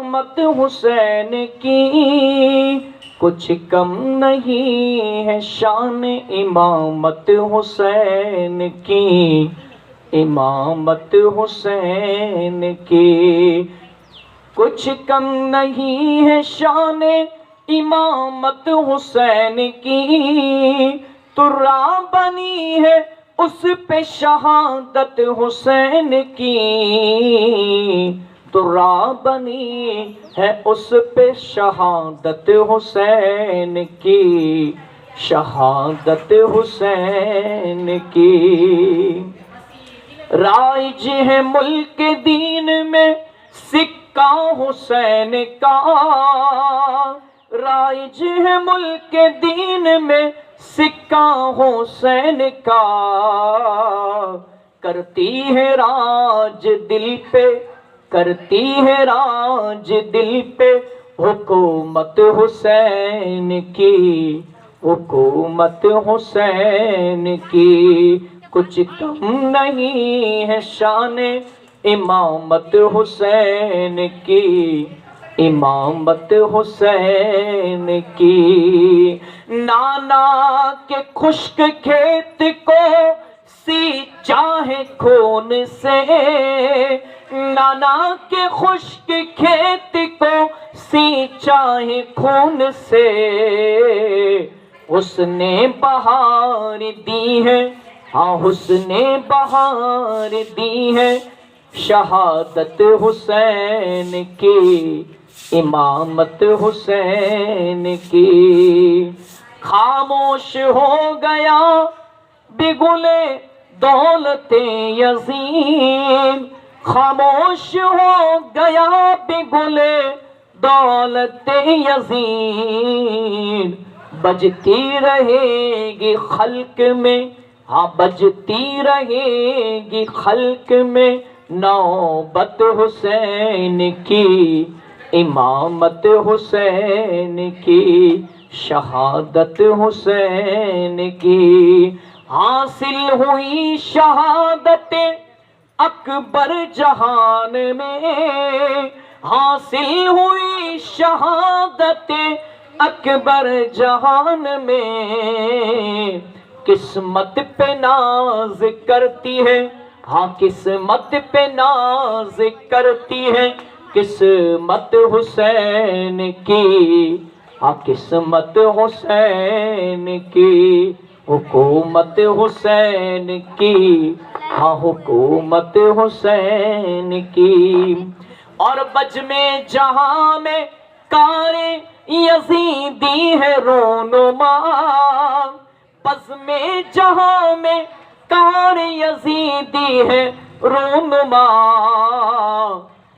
امامت حسین کی، کچھ کم نہیں ہے شان امامت حسین کی، امامت حسین کی، کچھ کم نہیں ہے شان امامت حسین کی، ترا بنی ہے اس پہ شہادت حسین کی، ترا بنی ہے اس پہ شہادت حسین کی، شہادت حسین کی۔ رائج ہے ملک دین میں سکہ حسین کا، رائج ہے ملک دین میں سکہ حسین کا، کرتی ہے راج دل پہ، کرتی ہے راج دل پہ حکومت حسین کی، حکومت حسین کی، کچھ کم نہیں ہے شان امامت حسین کی، امامت حسین کی۔ نانا کے خشک کھیت کو سینچا ہے خون سے، نانا کے خشک کھیت کو سینچا ہے خون سے، اس نے بہار دی ہے، ہاں اس نے بہار دی ہے شہادت حسین کی، امامت حسین کی۔ خاموش ہو گیا بگلے دولت یزید، خاموش ہو گیا بگلے دولت یزید، بجتی رہے گی خلق میں، ہاں بجتی رہے گی خلق میں نوبت حسین کی، امامت حسین کی، شہادت حسین کی۔ حاصل ہوئی شہادت اکبر جہان میں، حاصل ہوئی شہادت اکبر جہان میں، قسمت پہ ناز کرتی ہے، ہاں قسمت پہ ناز کرتی ہے قسمت حسین کی، ہاں قسمت حسین کی، حکومت حسین کی، ہاں حکومت حسین کی۔ اور بجم جہاں میں کار یزیدی ہے رونما، بزم جہاں میں کار یزیدی ہے رونما،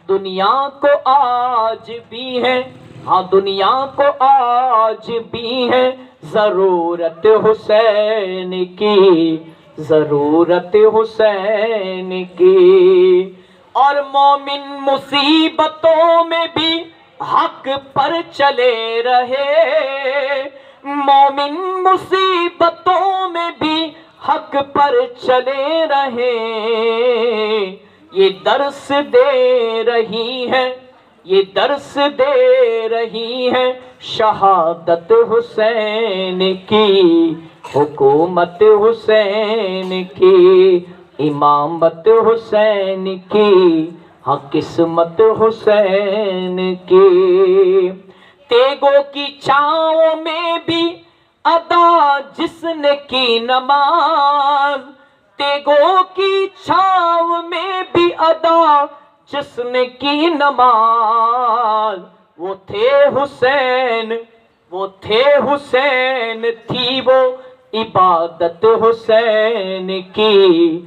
دنیا کو آج بھی ہے، ہاں دنیا کو آج بھی ہے ضرورت حسین کی، ضرورت حسین کی۔ اور مومن مصیبتوں میں بھی حق پر چلے رہے، مومن مصیبتوں میں بھی حق پر چلے رہے، یہ درس دے رہی ہے، یہ درس دے رہی ہے شہادت حسین کی، حکومت حسین کی، امامت حسین کی، ہاں قسمت حسین کی۔ تیگوں کی چھاؤں میں بھی ادا جس نے کی نماز، تیگوں کی چھاؤں میں بھی ادا جس نے کی نماز، وہ تھے حسین، وہ تھے حسین، تھی وہ عبادت حسین کی،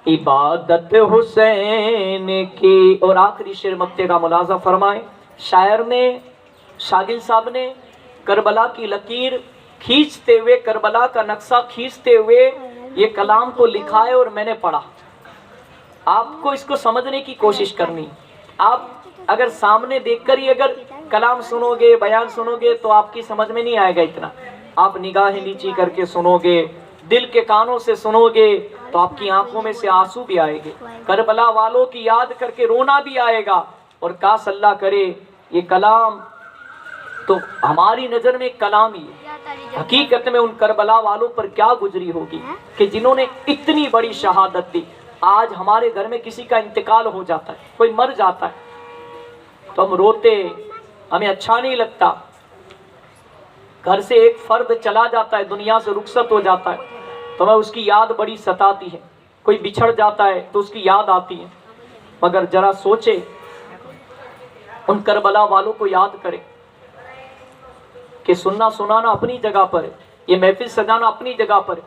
عبادت حسین کی۔ اور آخری شعر مقطع کا ملاحظہ فرمائیں، شاعر نے، شاگل صاحب نے کربلا کی لکیر کھینچتے ہوئے، کربلا کا نقشہ کھینچتے ہوئے یہ کلام کو لکھا ہے اور میں نے پڑھا۔ آپ کو اس کو سمجھنے کی کوشش کرنی، آپ اگر سامنے دیکھ کر ہی اگر کلام سنو گے، بیان سنو گے تو آپ کی سمجھ میں نہیں آئے گا اتنا، آپ نگاہیں نیچی کر کے سنو گے، دل کے کانوں سے سنو گے تو آپ کی آنکھوں میں سے آنسو بھی آئے گے، کربلا والوں کی یاد کر کے رونا بھی آئے گا، اور کاش اللہ کرے یہ کلام تو ہماری نظر میں کلام ہی ہے، حقیقت میں ان کربلا والوں پر کیا گزری ہوگی کہ جنہوں نے اتنی بڑی شہادت دی۔ آج ہمارے گھر میں کسی کا انتقال ہو جاتا ہے، کوئی مر جاتا ہے تو ہم روتے، ہمیں اچھا نہیں لگتا۔ گھر سے ایک فرد چلا جاتا ہے، دنیا سے رخصت ہو جاتا ہے تو ہمیں اس کی یاد بڑی ستاتی ہے۔ کوئی بچھڑ جاتا ہے تو اس کی یاد آتی ہے، مگر ذرا سوچے ان کربلا والوں کو یاد کرے کہ سننا سنانا اپنی جگہ پر ہے، یہ محفل سجانا اپنی جگہ پر ہے،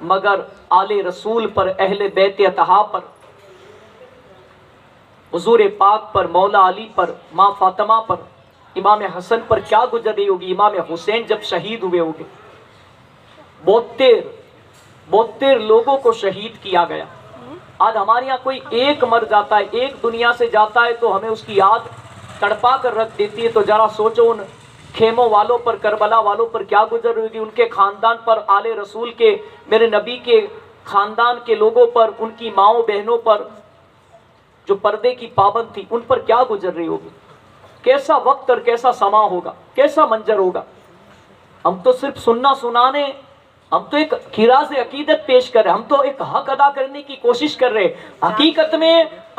مگر آل رسول پر، اہل بیت اطہار پر، حضور پاک پر، مولا علی پر، ماں فاطمہ پر، امام حسن پر کیا گزری ہوگی، امام حسین جب شہید ہوئے ہوگے۔ 72 لوگوں کو شہید کیا گیا۔ آج ہمارے یہاں کوئی ایک مر جاتا ہے، ایک دنیا سے جاتا ہے تو ہمیں اس کی یاد تڑپا کر رکھ دیتی ہے۔ تو ذرا سوچو ان خیموں والوں پر، کربلا والوں پر کیا گزر ہوگی، ان کے خاندان پر، آل رسول کے، میرے نبی کے خاندان کے لوگوں پر، ان کی ماؤں بہنوں پر جو پردے کی پابند تھی، ان پر کیا گزر رہی ہوگی۔ کیسا وقت اور کیسا سما ہوگا، کیسا منظر ہوگا۔ ہم تو صرف سننا سنانے، ہم تو ایک خراج عقیدت پیش کر رہے، ہم تو ایک حق ادا کرنے کی کوشش کر رہے۔ حقیقت میں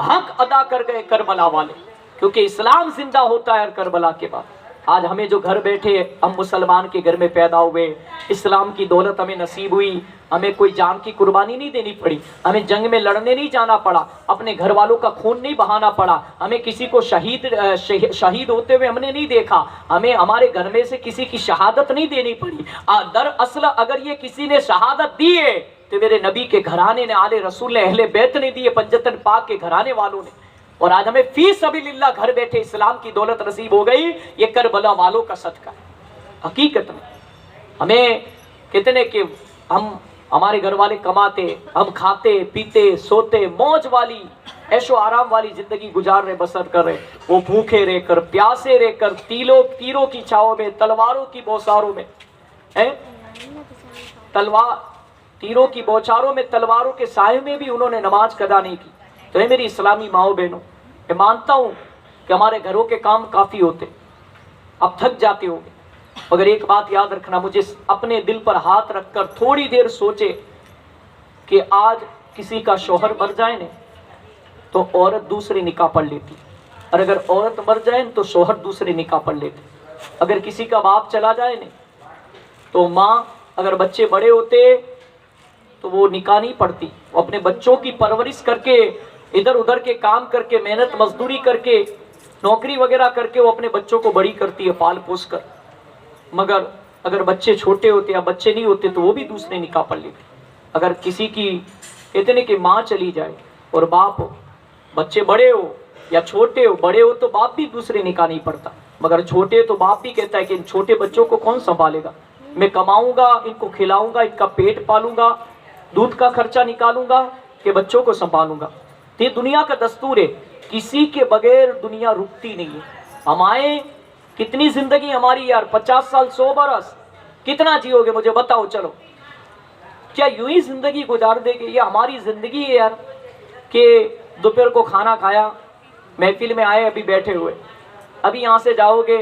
حق ادا کر گئے کربلا والے، کیونکہ اسلام زندہ ہوتا ہے کربلا کے بعد۔ آج ہمیں جو گھر بیٹھے، ہم مسلمان کے گھر میں پیدا ہوئے، اسلام کی دولت ہمیں نصیب ہوئی، ہمیں کوئی جان کی قربانی نہیں دینی پڑی، ہمیں جنگ میں لڑنے نہیں جانا پڑا، اپنے گھر والوں کا خون نہیں بہانا پڑا، ہمیں کسی کو شہید ہوتے ہوئے ہم نے نہیں دیکھا، ہمیں ہمارے گھر میں سے کسی کی شہادت نہیں دینی پڑی۔ دراصل اگر یہ کسی نے شہادت دی ہے تو میرے نبی کے گھرانے نے، آل رسول نے، اہل بیت نے دی ہے، پنجتن پاک کے گھرانے والوں نے۔ اور آج ہمیں فی سبیل اللہ گھر بیٹھے اسلام کی دولت نصیب ہو گئی، یہ کربلا والوں کا صدقہ ہے۔ حقیقت میں ہمیں کتنے کہ ہمارے گھر والے کماتے، ہم کھاتے پیتے سوتے، موج والی عیش و آرام والی زندگی گزار رہے، بسر کر رہے، وہ بھوکے رہ کر، پیاسے رہ کر، تیروں کی چھاؤں میں، تلواروں کی بوساروں میں، تیروں کی بوچاروں میں، تلواروں کے سائے میں بھی انہوں نے نماز قضا نہیں کی۔ تو اے میری اسلامی ماؤں بہنوں، میں مانتا ہوں کہ ہمارے گھروں کے کام کافی ہوتے، اب تھک جاتے ہوں گے، مگر ایک بات یاد رکھنا، مجھے اپنے دل پر ہاتھ رکھ کر تھوڑی دیر سوچے کہ آج کسی کا شوہر مر جائے نا تو عورت دوسری نکاح پڑھ لیتی، اور اگر عورت مر جائے تو شوہر دوسری نکاح پڑھ لیتے۔ اگر کسی کا باپ چلا جائے نا تو ماں، اگر بچے بڑے ہوتے تو وہ نکاح نہیں پڑھتی، وہ اپنے بچوں کی پرورش کر کے، ادھر ادھر کے کام کر کے، محنت مزدوری کر کے، نوکری وغیرہ کر کے وہ اپنے بچوں کو بڑی کرتی ہے، پال پوس کر۔ مگر اگر بچے چھوٹے ہوتے یا بچے نہیں ہوتے تو وہ بھی دوسرے نکاح پڑھ لیتے۔ اگر کسی کی کہتے ہیں کہ ماں چلی جائے اور باپ ہو، بچے بڑے ہو یا چھوٹے ہو، بڑے ہو تو باپ بھی دوسرے نکاح نہیں پڑھتا، مگر چھوٹے تو باپ بھی کہتا ہے کہ ان چھوٹے بچوں کو کون سنبھالے گا، میں کماؤں گا، ان کو کھلاؤں گا، ان کا پیٹ پالوں گا، دودھ کا خرچہ نکالوں گا کہ بچوں کو سنبھالوں گا۔ تو یہ دنیا کا دستور ہے، کسی کے بغیر دنیا رکتی نہیں ہے۔ ہمارے کتنی زندگی ہماری یار، 50 سال، 100 برس، کتنا جیو گے مجھے بتاؤ؟ چلو، کیا یوں ہی زندگی گزار دے گے؟ یہ ہماری زندگی ہے یار کہ دوپہر کو کھانا کھایا، محفل میں آئے، ابھی بیٹھے ہوئے، ابھی یہاں سے جاؤ گے،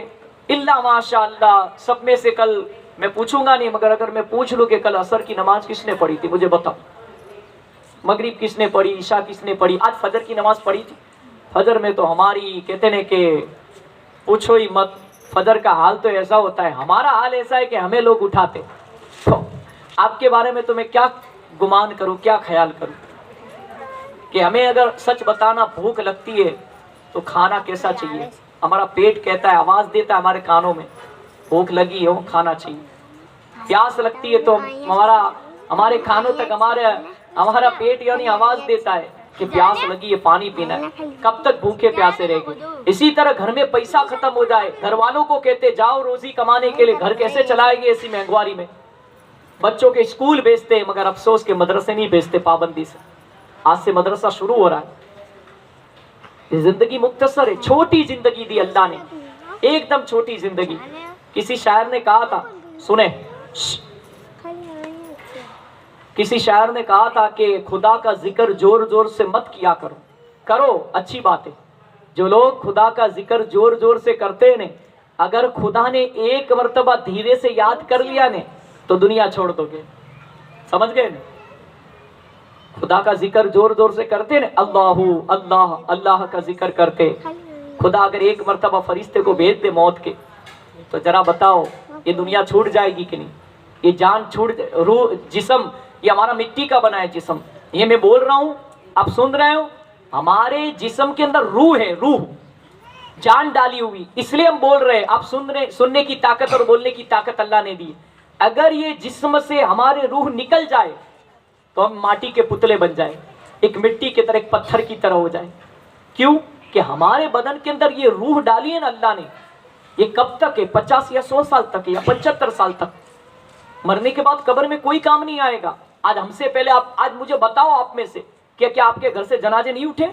اللہ ماشاء اللہ سب میں سے کل میں پوچھوں گا نہیں، مگر اگر میں پوچھ لوں کہ کل عصر کی نماز کس نے پڑھی تھی مجھے بتاؤ، مغرب کس نے پڑھی، عشاء کس نے پڑھی، آج فجر کی نماز پڑھی تھی؟ فجر میں تو ہماری کہتے ہیں کہ پوچھو ہی مت، فجر کا حال تو ایسا ہوتا ہے، ہمارا حال ایسا ہے کہ ہمیں لوگ اٹھاتے۔ تو آپ کے بارے میں تو میں کیا گمان کروں، کیا خیال کروں کہ ہمیں اگر سچ بتانا بھوک لگتی ہے تو کھانا کیسا چاہیے؟ ہمارا پیٹ کہتا ہے، آواز دیتا ہے ہمارے کانوں میں، بھوک لگی ہو کھانا چاہیے۔ پیاس لگتی ہے تو ہمارے کانوں تک ہمارا پیٹ یعنی آواز دیتا ہے کہ پیاس لگی ہے، پانی پینا ہے۔ کب تک بھوکے پیاسے رہ گئے؟ اسی طرح گھر میں پیسہ ختم ہو جائے، گھر والوں کو کہتے جاؤ روزی کمانے کے لیے، گھر کیسے چلائے گے ایسی مہنگواری میں؟ بچوں کے اسکول بھیجتے ہیں مگر افسوس کے مدرسے نہیں بھیجتے پابندی سے۔ آج سے مدرسہ شروع ہو رہا ہے۔ زندگی مختصر ہے، چھوٹی زندگی دی اللہ نے، ایک دم چھوٹی زندگی۔ کسی شاعر نے کہا تھا، سنیں، کسی شاعر نے کہا تھا کہ خدا کا ذکر زور زور سے مت کیا کرو، کرو اچھی بات ہے، جو لوگ خدا کا ذکر زور زور سے کرتے ہیں، اگر خدا نے ایک مرتبہ دھیرے سے یاد کر لیا نے تو دنیا چھوڑ دو گے. سمجھ گئے نا؟ خدا کا ذکر زور زور سے کرتے نا، اللہ اللہ اللہ کا ذکر کرتے، خدا اگر ایک مرتبہ فرشتے کو بھیج دے موت کے، تو ذرا بتاؤ یہ دنیا چھوٹ جائے گی کہ نہیں؟ یہ جان چھوٹ، روح، جسم، یہ ہمارا مٹی کا بنا ہے جسم. یہ میں بول رہا ہوں، آپ سن رہے ہو، ہمارے جسم کے اندر روح ہے، روح جان ڈالی ہوئی، اس لیے ہم بول رہے ہیں. آپ سننے کی طاقت اور بولنے کی طاقت اللہ نے دی. اگر یہ جسم سے ہمارے روح نکل جائے تو ہم ماٹی کے پتلے بن جائیں، ایک مٹی کی طرح، ایک پتھر کی طرح ہو جائیں. کیوں کہ ہمارے بدن کے اندر یہ روح ڈالی ہے نا اللہ نے. یہ کب تک ہے؟ 50 یا 100 سال تک یا 75 سال تک. مرنے کے بعد قبر میں کوئی کام نہیں آئے گا. آج ہم سے پہلے آج مجھے بتاؤ، آپ میں سے کیا آپ کے گھر سے جنازے نہیں اٹھے؟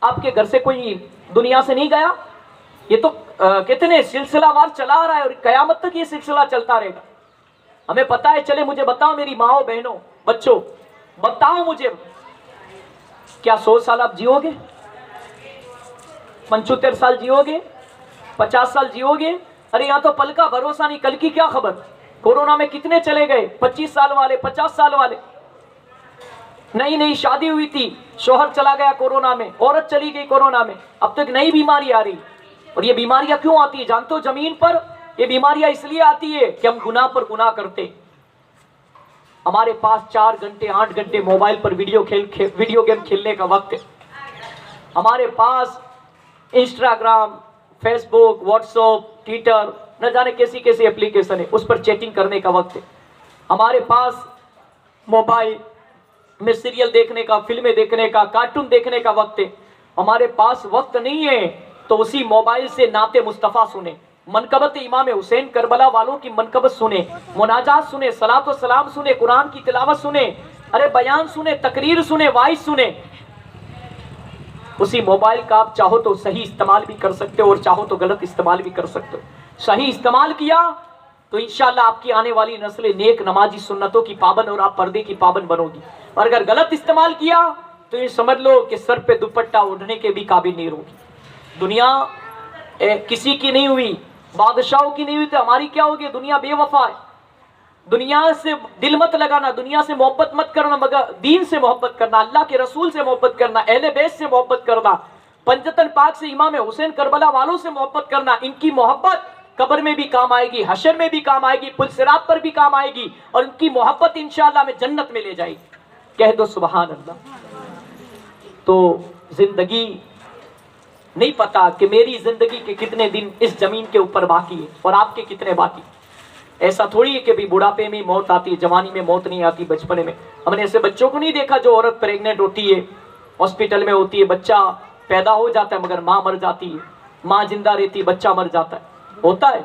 آپ کے گھر سے کوئی دنیا سے نہیں گیا؟ یہ تو کتنے سلسلہ وار چلا رہا ہے اور قیامت تک یہ سلسلہ چلتا رہے گا. ہمیں پتا ہے. چلے مجھے بتاؤ میری ماؤں بہنوں بچوں، بتاؤ مجھے، کیا 100 سال آپ جیو گے؟ 75 سال جیو گے؟ 50 سال جیو گے؟ ارے یہاں تو پل کا بھروسہ نہیں، کل کی کیا خبر؟ کورونا میں کتنے چلے گئے؟ 25 سال والے، 50 سال والے. نئی شادی ہوئی تھی، شوہر چلا گیا کورونا میں، عورت چلی گئی کورونا میں، اب تک نئی بیماری آ رہی. اور یہ بیماریاں کیوں آتی ہے جانتے ہو؟ زمین پر یہ بیماریاں اس لیے آتی ہے کہ ہم گناہ پر گناہ کرتے. ہمارے پاس 4 گھنٹے 8 گھنٹے موبائل پر ویڈیو گیم کھیلنے کا وقت ہے. ہمارے پاس انسٹاگرام، فیس بک، واٹس ایپ، ٹویٹر، نہ جانے کیسی کیسی اپلیکیشن ہے، اس پر چیٹنگ کرنے کا وقت ہے. ہمارے پاس موبائل میں سیریل دیکھنے کا، فلمیں دیکھنے کا، کارٹون دیکھنے کا وقت ہے. ہمارے پاس وقت نہیں ہے تو اسی موبائل سے نعت مصطفیٰ سنیں، منقبت امام حسین کربلا والوں کی منقبت سنیں، مناجات سنیں، صلاۃ و سلام سنیں، قرآن کی تلاوت سنیں، ارے بیان سنیں، تقریر سنیں، وائس سنیں. اسی موبائل کا آپ چاہو تو صحیح استعمال بھی کر سکتے ہو اور چاہو تو غلط استعمال بھی کر سکتے ہو. صحیح استعمال کیا تو انشاءاللہ آپ کی آنے والی نسلیں نیک نمازی سنتوں کی پابند اور آپ پردے کی پابند بنو گی. اور اگر غلط استعمال کیا تو یہ سمجھ لو کہ سر پہ دوپٹہ اڑھنے کے بھی قابل نہیں رہو گی. دنیا کسی کی نہیں ہوئی، بادشاہوں کی نہیں ہوئی تو ہماری کیا ہوگی؟ دنیا بے وفا ہے. دنیا سے دل مت لگانا، دنیا سے محبت مت کرنا، مگر دین سے محبت کرنا، اللہ کے رسول سے محبت کرنا، اہل بیت سے محبت کرنا، پنجتن پاک سے امام حسین کربلا والوں سے محبت کرنا. ان کی محبت قبر میں بھی کام آئے گی، حشر میں بھی کام آئے گی، پل صراط پر بھی کام آئے گی، اور ان کی محبت انشاءاللہ ہمیں جنت میں لے جائے گی. کہہ دو سبحان اللہ. تو زندگی نہیں پتا کہ میری زندگی کے کتنے دن اس زمین کے اوپر باقی ہے اور آپ کے کتنے باقی. ایسا تھوڑی ہے کہ بھی بڑھاپے میں موت آتی ہے، جوانی میں موت نہیں آتی، بچپنے میں. ہم نے ایسے بچوں کو نہیں دیکھا جو عورت پریگننٹ ہوتی ہے، ہاسپٹل میں ہوتی ہے، بچہ پیدا ہو جاتا ہے مگر ماں مر جاتی ہے، ماں زندہ رہتی ہے، بچہ مر جاتا ہے. ہوتا ہے.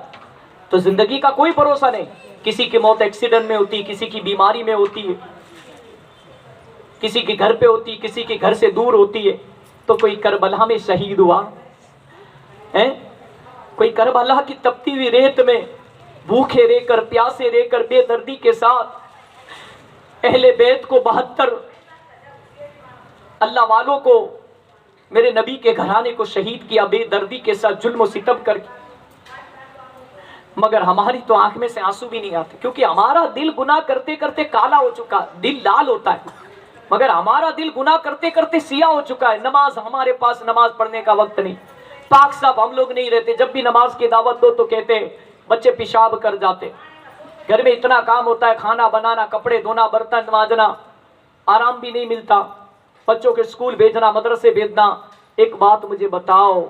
تو زندگی کا کوئی بھروسہ نہیں. کسی کی موت ایکسیڈنٹ میں ہوتی ہے، کسی کی بیماری میں ہوتی ہے، کسی کے گھر پہ ہوتی ہے، کسی کے گھر سے دور ہوتی ہے. تو کوئی کربلا میں شہید ہوا ہے، کوئی کربلا کی تپتی ہوئی ریت میں بھوکے رہ کر، پیاسے رہ کر، بے دردی کے ساتھ اہل بیت کو 72 اللہ والوں کو، میرے نبی کے گھرانے کو شہید کیا بے دردی کے ساتھ، ظلم و ستم کر کے. مگر ہماری تو آنکھ میں سے آنسو بھی نہیں آتے، کیونکہ ہمارا دل گناہ کرتے کرتے کالا ہو چکا. دل لال ہوتا ہے مگر ہمارا دل گناہ کرتے کرتے سیاہ ہو چکا ہے. نماز، ہمارے پاس نماز پڑھنے کا وقت نہیں. پاک صاحب ہم لوگ نہیں رہتے. جب بھی نماز کی دعوت دو تو کہتے ہیں بچے پیشاب کر جاتے. گھر میں اتنا کام ہوتا ہے، کھانا بنانا، کپڑے دھونا، برتن مانجنا، آرام بھی نہیں ملتا، بچوں کے اسکول بھیجنا، مدرسے بھیجنا. ایک بات مجھے بتاؤ،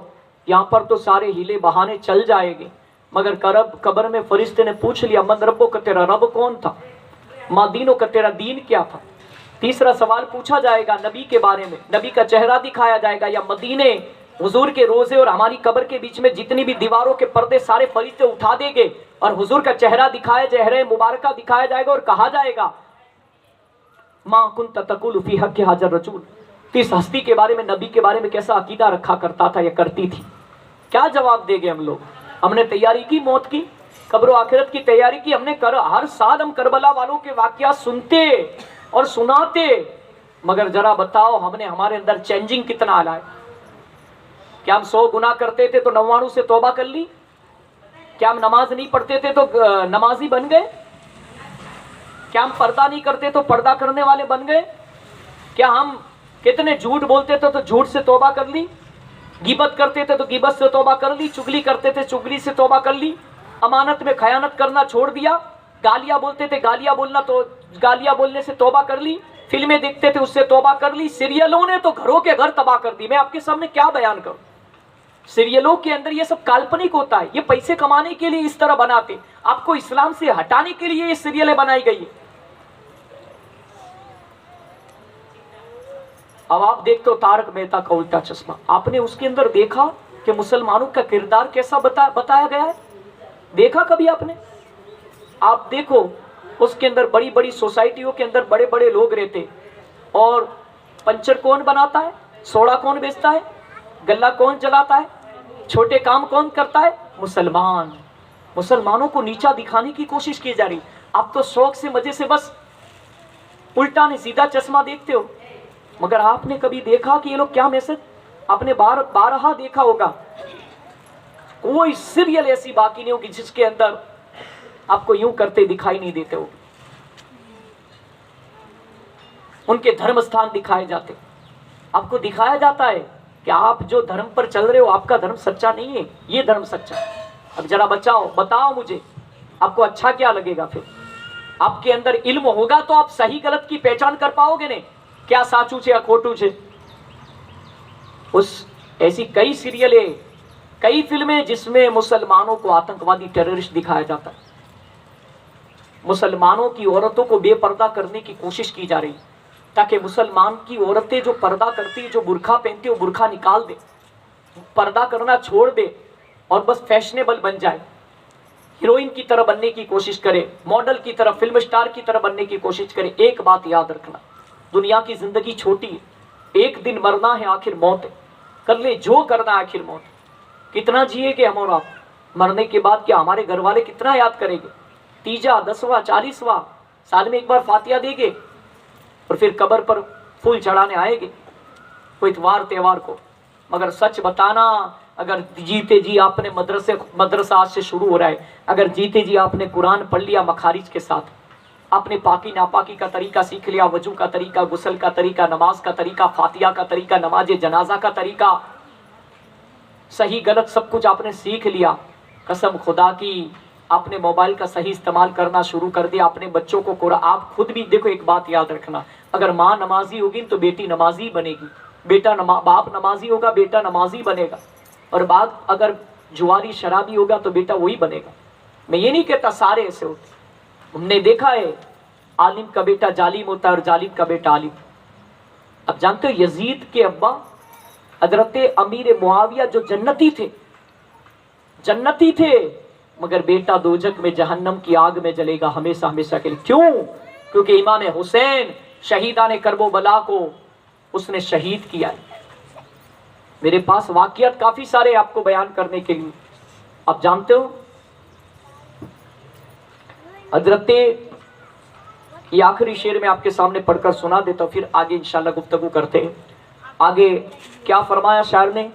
یہاں پر تو سارے ہیلے بہانے چل جائے گے، مگر قبر میں فرشتے نے پوچھ لیا من ربو کا، تیرا رب کون تھا؟ ما دینوں کا، تیرا دین کیا تھا؟ تیسرا سوال پوچھا جائے گا نبی کے بارے میں، نبی کا چہرہ دکھایا جائے گا. یا مدینے حضور کے روزے اور ہماری قبر کے بیچ میں جتنی بھی دیواروں کے پردے سارے فرشتے اٹھا دیں گے اور حضور کا چہرہ دکھایا، چہرہ مبارکہ دکھایا جائے گا اور کہا جائے گا ما کنت تقول فی حق ھذا الرجل، تو اس ہستی کے بارے میں، نبی کے بارے میں کیسا عقیدہ رکھا کرتا تھا یا کرتی تھی؟ کیا جواب دیں گے ہم لوگ؟ ہم نے تیاری کی موت کی، قبر و آخرت کی تیاری کی. ہم نے ہر سال ہم کربلا والوں کے واقعات سنتے اور سناتے، مگر ذرا بتاؤ ہم نے ہمارے اندر چینجنگ کتنا لایا، کیا ہم 100 گناہ کرتے تھے تو 99 سے توبہ کر لی؟ کیا ہم نماز نہیں پڑھتے تھے تو نمازی بن گئے؟ کیا ہم پردہ نہیں کرتے تو پردہ کرنے والے بن گئے؟ کیا ہم کتنے جھوٹ بولتے تھے تو جھوٹ سے توبہ کر لی؟ غیبت کرتے تھے تو غیبت سے توبہ کر لی؟ چغلی کرتے تھے چغلی سے توبہ کر لی؟ امانت میں خیانت کرنا چھوڑ دیا؟ گالیاں بولتے تھے گالیاں بولنا تو گالیاں بولنے سے توبہ کر لی؟ فلمیں دیکھتے تھے اس سے توبہ کر لی؟ سیریلوں نے تو گھروں کے گھر تباہ کر دی. میں آپ کے سامنے کیا بیان کروں؟ سیریلوں کے اندر یہ سب کالپنک ہوتا ہے, یہ پیسے کمانے کے لیے اس طرح بناتے, آپ کو اسلام سے ہٹانے کے لیے یہ سیریلیں بنائی گئی ہے. اب آپ دیکھتے ہو تارک مہتا کا الٹا چشمہ, آپ نے اس کے اندر دیکھا کہ مسلمانوں کا کردار کیسا بتایا گیا ہے؟ دیکھا کبھی آپ نے؟ آپ دیکھو اس کے اندر بڑی بڑی سوسائٹیوں کے اندر بڑے بڑے لوگ رہتے, اور پنچر کون بناتا ہے, سوڈا کون بیچتا ہے, گلہ کون جلاتا ہے, چھوٹے کام کون کرتا ہے؟ مسلمان. مسلمانوں کو نیچا دکھانے کی کوشش کی جا رہی. آپ تو شوق سے مزے سے بس الٹا نہیں سیدھا چشمہ دیکھتے ہو, مگر آپ نے کبھی دیکھا کہ یہ لوگ کیا میسج؟ آپ نے بارہا دیکھا ہوگا, کوئی سیریل ایسی باقی نہیں ہوگی جس کے اندر آپ کو یوں کرتے دکھائی نہیں دیتے ہو. ان کے دھرم استھان دکھائے جاتے, آپ کو دکھایا جاتا ہے کہ آپ جو دھرم پر چل رہے ہو آپ کا دھرم سچا نہیں ہے, یہ دھرم سچا ہے. اب ذرا بتاؤ مجھے آپ کو اچھا کیا لگے گا؟ پھر آپ کے اندر علم ہوگا تو آپ صحیح غلط کی پہچان کر پاؤ گے نہیں, کیا ساچو چھے یا کھوٹو چھے. ایسی کئی سیریلیں, کئی فلمیں جس میں مسلمانوں کو آتنکوادی ٹیررسٹ دکھایا جاتا ہے. مسلمانوں کی عورتوں کو بے پردہ کرنے کی کوشش کی جا رہی تاکہ مسلمان کی عورتیں جو پردہ کرتی, جو برقع پہنتی, وہ برقع نکال دے, پردہ کرنا چھوڑ دے اور بس فیشنیبل بن جائے, ہیروئن کی طرح بننے کی کوشش کرے, ماڈل کی طرح, فلم اسٹار کی طرح بننے کی کوشش کرے. ایک بات یاد رکھنا, دنیا کی زندگی چھوٹی ہے, ایک دن مرنا ہے, آخر موت ہے. کر لے جو کرنا ہے, آخر موت. کتنا جیے گے ہم اور آپ؟ مرنے کے بعد کیا ہمارے گھر والے کتنا یاد کریں گے؟ 30واں 10واں 40واں سال میں ایک بار فاتحہ دے گے اور پھر قبر پر پھول چڑھانے آئے گے کوئی اتوار تہوار کو. مگر سچ بتانا, اگر جیتے جی آپ نے مدرسہ آج سے شروع ہو رہا ہے, اگر جیتے جی آپ نے قرآن پڑھ لیا مخارج کے ساتھ, آپ نے پاکی ناپاکی کا طریقہ سیکھ لیا, وضو کا طریقہ, غسل کا طریقہ, نماز کا طریقہ, فاتحہ کا طریقہ, نماز جنازہ کا طریقہ, صحیح غلط سب کچھ آپ نے سیکھ لیا, قسم خدا کی آپ نے موبائل کا صحیح استعمال کرنا شروع کر دیا, اپنے بچوں کو قرآن. آپ خود بھی دیکھو, ایک بات یاد رکھنا, اگر ماں نمازی ہوگی تو بیٹی نمازی بنے گی, باپ نمازی ہوگا بیٹا نمازی بنے گا, اور بعد اگر جواری شرابی ہوگا تو بیٹا وہی بنے گا. میں یہ نہیں کہتا سارے ایسے ہوتے, ہم نے دیکھا ہے عالم کا بیٹا جالم ہوتا ہے اور جالم کا بیٹا عالم. اب جانتے ہو یزید کے ابا حضرت امیر معاویہ جو جنتی تھے, مگر بیٹا دوزخ میں جہنم کی آگ میں جلے گا ہمیشہ ہمیشہ کے لیے. کیوں؟ کیونکہ امام حسین شہیدان کرب و بلا کو اس نے شہید کیا ہے. میرے پاس واقعات کافی سارے آپ کو بیان کرنے کے لیے. آپ جانتے ہو حضرت, یہ آخری شعر میں آپ کے سامنے پڑھ کر سنا دیتا ہوں, پھر آگے انشاءاللہ گفتگو کرتے ہیں. آگے کیا فرمایا شاعر نے؟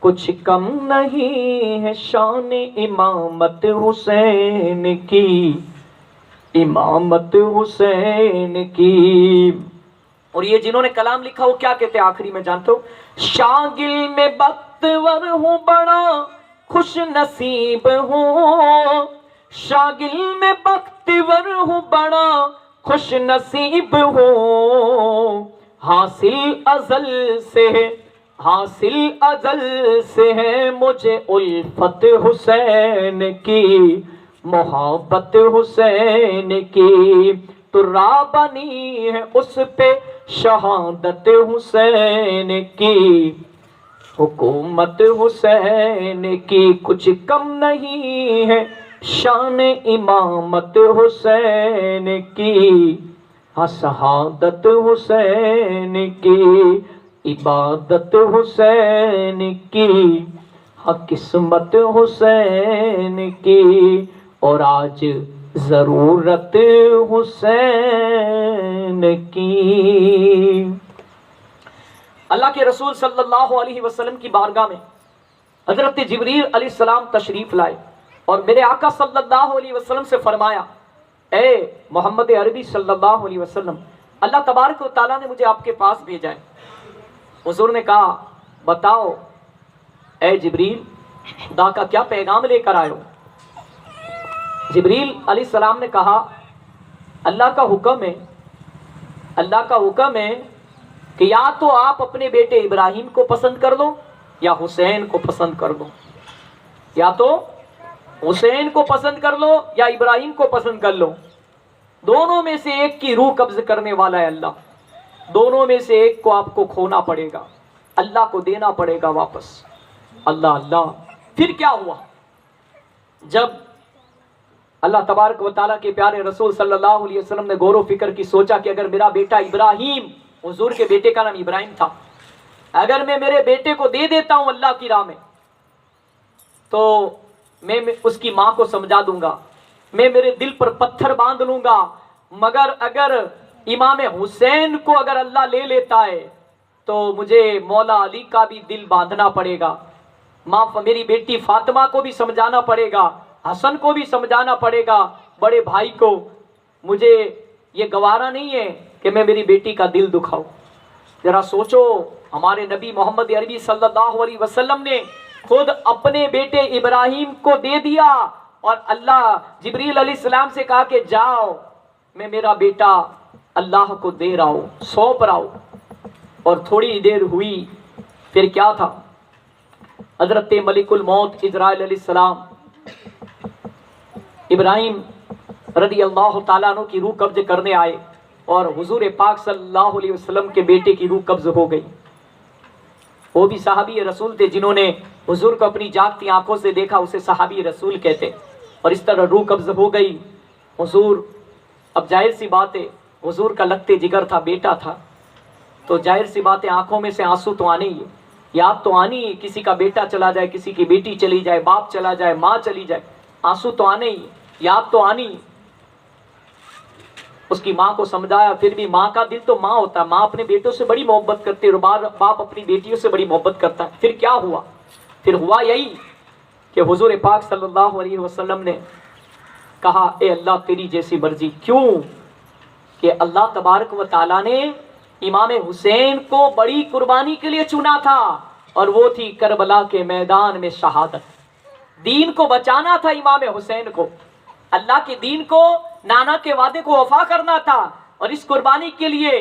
کچھ کم نہیں ہے شان امامت حسین کی, امامت حسین کی. اور یہ جنہوں نے کلام لکھا وہ کیا کہتے ہیں آخری میں جانتے ہو؟ شاگل میں بختور ہوں بڑا خوش نصیب ہوں, شاگل میں بختور ہوں بڑا خوش نصیب ہوں, حاصل ازل سے ہے مجھے الفت حسین کی, محبت حسین کی. تو راہ بنی ہے اس پہ شہادت حسین کی, حکومت حسین کی. کچھ کم نہیں ہے شان امامت حسین کی, شہادت حسین کی, عبادت حسین کی, قسمت حسین کی, اور آج ضرورت حسین کی. اللہ کے رسول صلی اللہ علیہ وسلم کی بارگاہ میں حضرت جبریل علیہ السلام تشریف لائے اور میرے آقا صلی اللہ علیہ وسلم سے فرمایا، اے محمد عربی صلی اللہ علیہ وسلم، اللہ تبارک و تعالیٰ نے مجھے آپ کے پاس بھیجا ہے۔ حضور نے کہا، بتاؤ اے جبریل، خدا کا کیا پیغام لے کر آئے ہو؟ جبریل علیہ السلام نے کہا، اللہ کا حکم ہے، اللہ کا حکم ہے کہ یا تو آپ اپنے بیٹے ابراہیم کو پسند کر لو یا حسین کو پسند کر لو، یا تو حسین کو پسند کر لو یا ابراہیم کو پسند کر لو، دونوں میں سے ایک کی روح قبض کرنے والا ہے اللہ، دونوں میں سے ایک کو آپ کو کھونا پڑے گا، اللہ کو دینا پڑے گا واپس۔ اللہ اللہ۔ پھر کیا ہوا؟ جب اللہ تبارک و تعالیٰ کے پیارے رسول صلی اللہ علیہ وسلم نے غور و فکر کی، سوچا کہ اگر میرا بیٹا ابراہیم، حضور کے بیٹے کا نام ابراہیم تھا، اگر میں میرے بیٹے کو دے دیتا ہوں اللہ کی راہ میں تو میں اس کی ماں کو سمجھا دوں گا، میں میرے دل پر پتھر باندھ لوں گا، مگر اگر امام حسین کو اگر اللہ لے لیتا ہے تو مجھے مولا علی کا بھی دل باندھنا پڑے گا، ماں میری بیٹی فاطمہ کو بھی سمجھانا پڑے گا، حسن کو بھی سمجھانا پڑے گا، بڑے بھائی کو۔ مجھے یہ گوارا نہیں ہے کہ میں میری بیٹی کا دل دکھاؤں۔ ذرا سوچو، ہمارے نبی محمد عربی صلی اللہ علیہ وسلم نے خود اپنے بیٹے ابراہیم کو دے دیا، اور اللہ جبریل علیہ السلام سے کہا کہ جاؤ، میں میرا بیٹا اللہ کو دے رہا ہوں، سونپ رہا ہوں۔ اور تھوڑی دیر ہوئی، پھر کیا تھا؟ حضرت ملک الموت اسرائیل علیہ السلام ابراہیم رضی اللہ تعالیٰ عنہ کی روح قبض کرنے آئے، اور حضور پاک صلی اللہ علیہ وسلم کے بیٹے کی روح قبض ہو گئی۔ وہ بھی صحابی رسول تھے، جنہوں نے حضور کو اپنی جاگتی آنکھوں سے دیکھا، اسے صحابی رسول کہتے۔ اور اس طرح روح قبض ہو گئی۔ حضور، اب ظاہر سی بات ہے، حضور کا لگتے جگر تھا، بیٹا تھا، تو ظاہر سی بات ہے آنکھوں میں سے آنسو تو آنے ہی ہے، یاد تو آنی ہے، کسی کا بیٹا چلا جائے، کسی کی بیٹی چلی جائے، باپ چلا جائے، ماں چلی جائے، آنسو تو آنے ہی، یاد تو آنی ہے۔ اس کی ماں کو سمجھایا، پھر بھی ماں کا دل تو ماں ہوتا ہے، ماں اپنے بیٹوں سے بڑی محبت کرتی ہے، اور باپ اپنی بیٹیوں سے بڑی محبت کرتا ہے۔ پھر کیا ہوا؟ پھر ہوا یہی کہ حضور پاک صلی اللہ علیہ وسلم نے کہا، اے اللہ تیری جیسی مرضی۔ کیوں؟ کہ اللہ تبارک و تعالیٰ نے امام حسین کو بڑی قربانی کے لیے چنا تھا، اور وہ تھی کربلا کے میدان میں شہادت۔ دین کو بچانا تھا امام حسین کو، اللہ کے دین کو، نانا کے وعدے کو وفا کرنا تھا، اور اس قربانی کے لیے